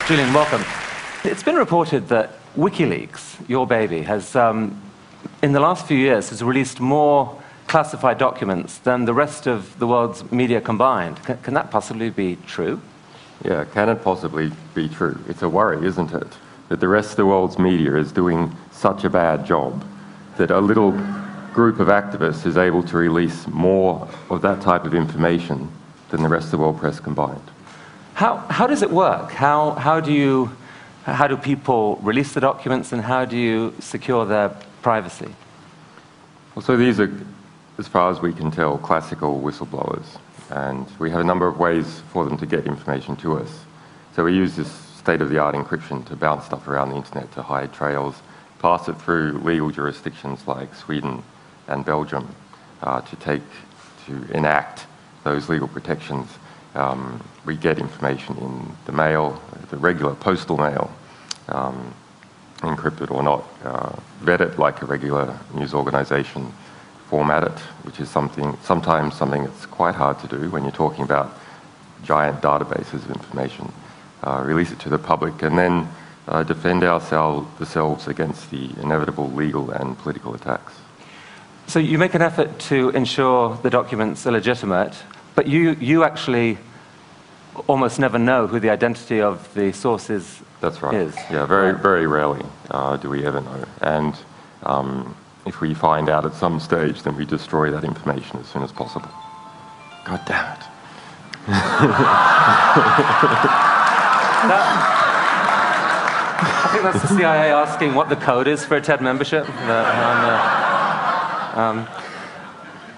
Julian, welcome. It's been reported that WikiLeaks, your baby, has, in the last few years, has released more classified documents than the rest of the world's media combined. Can that possibly be true? Yeah, can it possibly be true? It's a worry, isn't it? That the rest of the world's media is doing such a bad job that a little group of activists is able to release more of that type of information than the rest of the world press combined. How does it work? How do people release the documents, and how do you secure their privacy? Well, so these are, as far as we can tell, classical whistleblowers, and we have a number of ways for them to get information to us. So we use this state-of-the-art encryption to bounce stuff around the internet to hide trails, pass it through legal jurisdictions like Sweden and Belgium to enact those legal protections. We get information in the mail, the regular postal mail, encrypted or not, vet it like a regular news organization, format it, which is sometimes something that's quite hard to do when you're talking about giant databases of information, release it to the public, and then defend ourselves against the inevitable legal and political attacks. So you make an effort to ensure the documents are legitimate, but you actually almost never know who the identity of the source is. That's right. Yeah, very rarely do we ever know. And if we find out at some stage, then we destroy that information as soon as possible. God damn it. I think that's the CIA asking what the code is for a TED membership.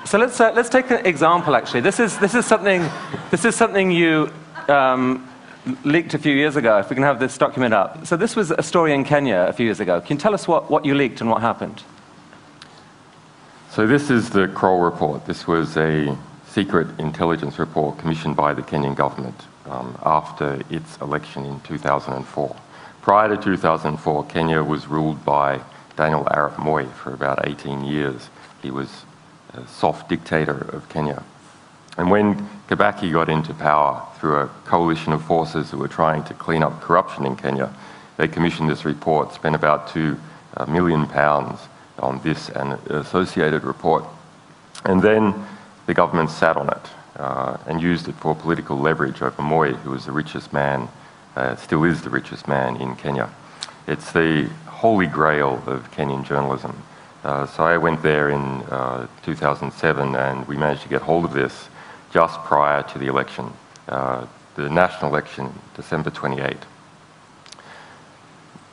So let's take an example. Actually, this is something you leaked a few years ago. If we can have this document up. So this was a story in Kenya a few years ago. Can you tell us what you leaked and what happened? So this is the Kroll report. This was a secret intelligence report commissioned by the Kenyan government after its election in 2004. Prior to 2004, Kenya was ruled by Daniel Arap Moi for about 18 years. He was a soft dictator of Kenya. And when Kibaki got into power through a coalition of forces who were trying to clean up corruption in Kenya, they commissioned this report, spent about £2 million on this and an associated report. And then the government sat on it and used it for political leverage over Moi, who was the richest man, still is the richest man in Kenya. It's the holy grail of Kenyan journalism. So I went there in 2007, and we managed to get hold of this just prior to the election, the national election, December 28.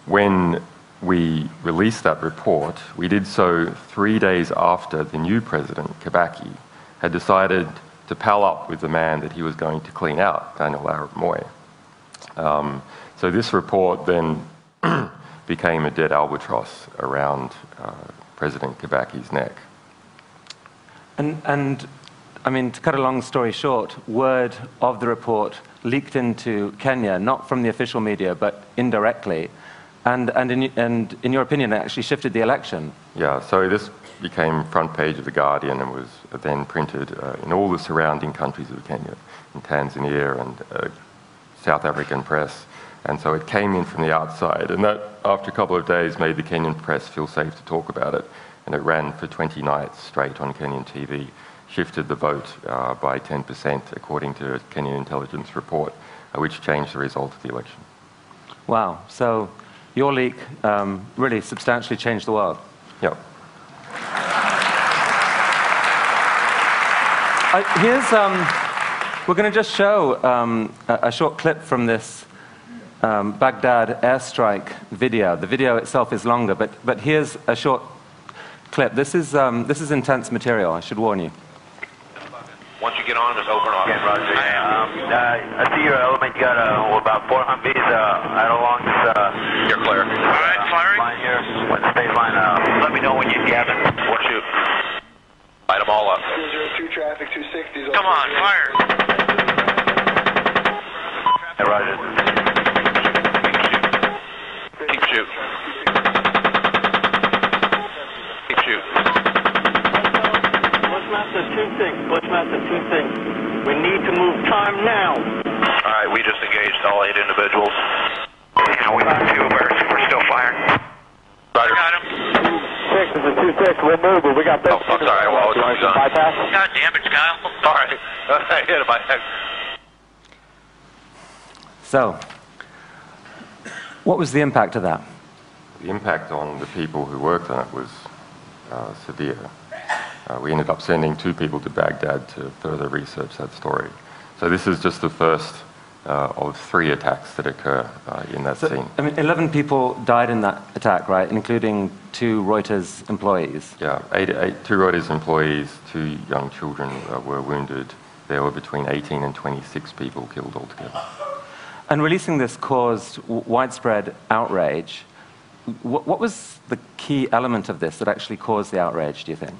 When we released that report, we did so 3 days after the new president, Kibaki, had decided to pal up with the man that he was going to clean out, Daniel Arap Moi. So this report then became a dead albatross around President Kibaki's neck. And I mean, to cut a long story short, word of the report leaked into Kenya, not from the official media, but indirectly. And in your opinion, it actually shifted the election. Yeah, so this became front page of The Guardian and was then printed in all the surrounding countries of Kenya, in Tanzania and South African press. And so it came in from the outside, and that, after a couple of days, made the Kenyan press feel safe to talk about it. And it ran for 20 nights straight on Kenyan TV, shifted the vote by 10%, according to a Kenyan intelligence report, which changed the result of the election. Wow. So your leak really substantially changed the world. Yep. We're going to just show a short clip from this Baghdad airstrike video. The video itself is longer, but here's a short clip. This is intense material, I should warn you. Once you get on, just open off. Yeah, Roger. I see your element. You got about 4 Humvees right along this. You're clear. All right, firing. Line here. What's the space line? Let me know when you have it. We'll shoot. Light them all up. 202 traffic, 260. Come on, fire. Hey, Roger. Keep shooting. Keep shooting. Bushmaster 2-6. We need to move time now. All right, we just engaged all 8 individuals. Uber. We got Oh, I'm sorry. What was going on? bypass. God damn it, Kyle. Sorry. I hit my head. So, what was the impact of that? The impact on the people who worked on it was severe. We ended up sending 2 people to Baghdad to further research that story. So this is just the first of 3 attacks that occur in that scene. I mean, 11 people died in that attack, right? Including 2 Reuters employees. Yeah, 2 Reuters employees, 2 young children were wounded. There were between 18 and 26 people killed altogether. And releasing this caused widespread outrage. What was the key element of this that actually caused the outrage, do you think?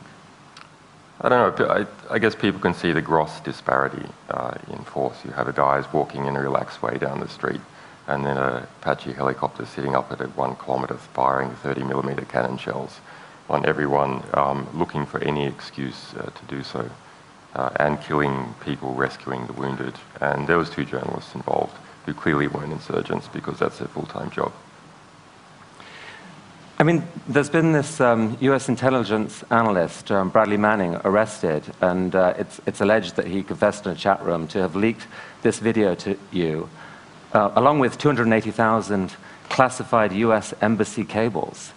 I don't know. I guess people can see the gross disparity in force. You have guys walking in a relaxed way down the street, and then a Apache helicopter sitting up at 1 kilometre firing 30mm cannon shells on everyone, looking for any excuse to do so, and killing people, rescuing the wounded. And there was 2 journalists involved who clearly weren't insurgents because that's their full-time job. I mean, there's been this US intelligence analyst, Bradley Manning, arrested, and it's alleged that he confessed in a chat room to have leaked this video to you, along with 280,000 classified US embassy cables.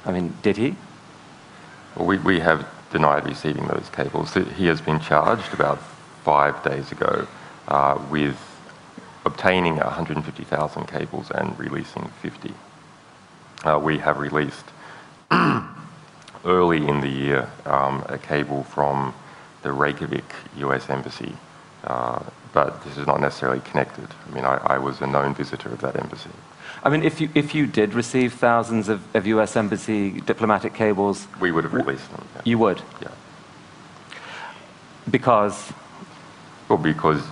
I mean, did he? Well, we have denied receiving those cables. He has been charged about 5 days ago with obtaining 150,000 cables and releasing 50. We have released early in the year a cable from the Reykjavik US Embassy, but this is not necessarily connected. I mean, I was a known visitor of that embassy. I mean, if you did receive thousands of US Embassy diplomatic cables... We would have released them. Yeah. You would? Yeah. Because? Well, because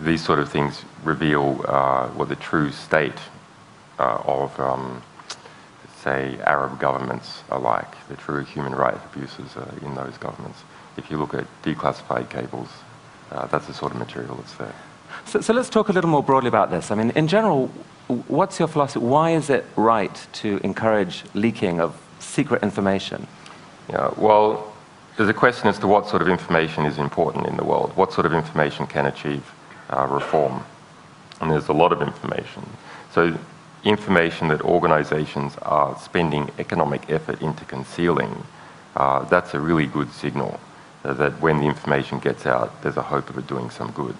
these sort of things reveal what the true state of, say, Arab governments are like, the true human rights abuses in those governments. If you look at declassified cables, that's the sort of material that's there. So let's talk a little more broadly about this. I mean, in general, what's your philosophy? Why is it right to encourage leaking of secret information? Yeah, well, there's a question as to what sort of information is important in the world. What sort of information can achieve reform? And there's a lot of information. So information that organizations are spending economic effort into concealing, that's a really good signal that when the information gets out, there's a hope of it doing some good.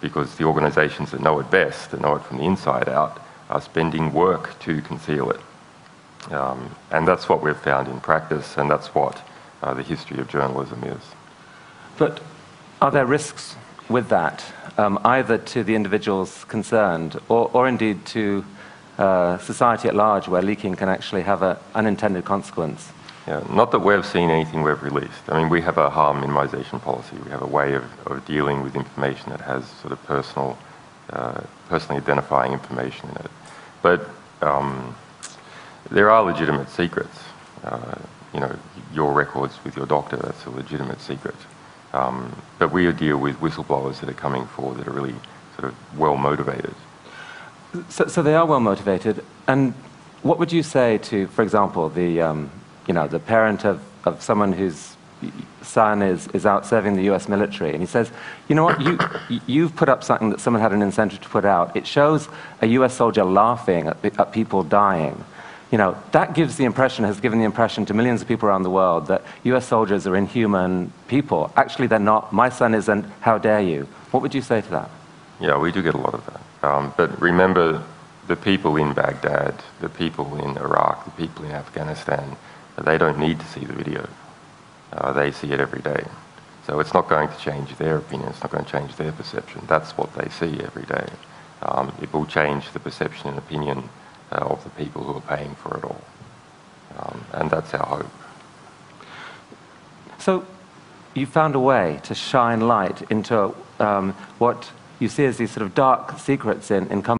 Because the organizations that know it best, that know it from the inside out, are spending work to conceal it. And that's what we've found in practice, and that's what the history of journalism is. But are there risks with that, either to the individuals concerned or indeed to society at large, where leaking can actually have an unintended consequence? Yeah, not that we've seen anything we've released. I mean, we have a harm minimization policy. We have a way of dealing with information that has sort of personally identifying information in it. But there are legitimate secrets. You know, your records with your doctor, that's a legitimate secret. But we deal with whistleblowers that are coming forward that are really sort of well-motivated. So they are well-motivated. And what would you say to, for example, the parent of someone whose son is out serving the US military, and he says, you know what, you've put up something that someone had an incentive to put out. It shows a US soldier laughing at people dying. You know, that gives the impression, has given the impression to millions of people around the world that US soldiers are inhuman people. Actually, they're not. My son isn't. How dare you? What would you say to that? Yeah, we do get a lot of that. But remember, the people in Baghdad, the people in Iraq, the people in Afghanistan, they don't need to see the video. They see it every day. So it's not going to change their opinion. It's not going to change their perception. That's what they see every day. It will change the perception and opinion of the people who are paying for it all. And that's our hope. So you found a way to shine light into what you see as these sort of dark secrets in companies.